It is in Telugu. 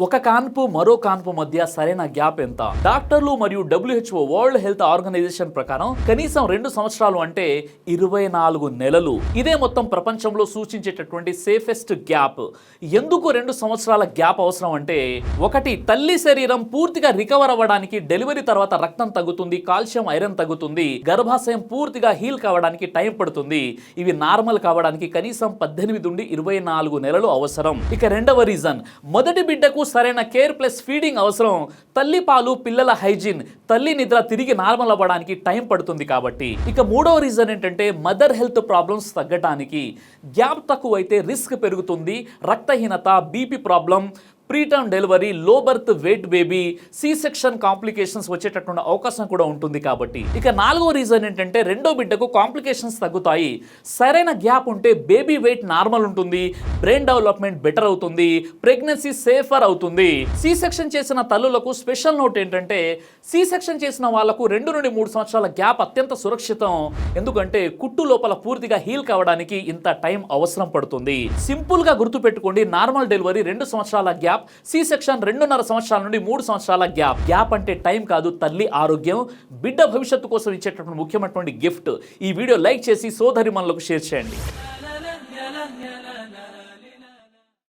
ఒక కాన్పు మరో కాన్పు మధ్య సరైన గ్యాప్ ఎంత? డాక్టర్లు మరియు WHO వరల్డ్ హెల్త్ ఆర్గనైజేషన్ ప్రకారం కనీసం 2 సంవత్సరాలు అంటే 24 నెలలు. ఇదే మొత్తం ప్రపంచంలో సూచించేటటువంటి సేఫెస్ట్ గ్యాప్. ఎందుకు 2 సంవత్సరాల గ్యాప్ అవసరం అంటే, ఒకటి, తల్లి శరీరం పూర్తిగా రికవర్ అవ్వడానికి డెలివరీ తర్వాత రక్తం తగ్గుతుంది, కాల్షియం ఐరన్ తగ్గుతుంది, గర్భాశయం పూర్తిగా హీల్ కావడానికి టైం పడుతుంది. ఇవి నార్మల్ కావడానికి కనీసం 18 నుండి 24 నెలలు అవసరం. ఇక రెండవ రీజన్, మొదటి బిడ్డకు సరైన కేర్ ప్లస్ ఫీడింగ్ అవసరం. తల్లి పాలు, పిల్లల హైజీన్, తల్లి నిద్ర తిరిగి నార్మల్ అవ్వడానికి టైం పడుతుంది కాబట్టి. ఇక మూడవ రీజన్ ఏంటంటే, మదర్ హెల్త్ ప్రాబ్లమ్స్ తగ్గడానికి. గ్యాప్ తక్కువైతే రిస్క్ పెరుగుతుంది. రక్తహీనత, BP problem, preterm delivery, low birth weight baby, C section complications వచ్చేటటువంటి అవకాశం కూడా ఉంటుంది కాబట్టి. ఇక నాలుగో రీజన్ ఏంటంటే, రెండో బిడ్డకు కాంప్లికేషన్స్ తగ్గుతాయి. సరైన గ్యాప్ ఉంటే బేబీ వెయిట్ నార్మల్ ఉంటుంది, బ్రెయిన్ డెవలప్మెంట్ బెటర్ అవుతుంది, ప్రెగ్నెన్సీ సేఫర్ అవుతుంది. సి సెక్షన్ చేసిన తల్లులకు స్పెషల్ నోట్ ఏంటంటే, సి సెక్షన్ చేసిన వాళ్లకు 2 నుండి 3 సంవత్సరాల గ్యాప్ అత్యంత సురక్షితం. ఎందుకంటే కుట్టు లోపల పూర్తిగా హీల్ కావడానికి ఇంత టైం అవసరం పడుతుంది. సింపుల్ గా గుర్తుపెట్టుకోండి, నార్మల్ డెలివరీ 2 సంవత్సరాల గ్యాప్, సి సెక్షన్ 2.5 సంవత్సరాల నుండి 3 సంవత్సరాల గ్యాప్. గ్యాప్ అంటే టైం కాదు, తల్లి ఆరోగ్యం, బిడ్డ భవిష్యత్తు కోసం ఇచ్చేటటువంటి ముఖ్యమైనటువంటి గిఫ్ట్. ఈ వీడియో లైక్ చేసి సోదరిమణులకు షేర్ చేయండి.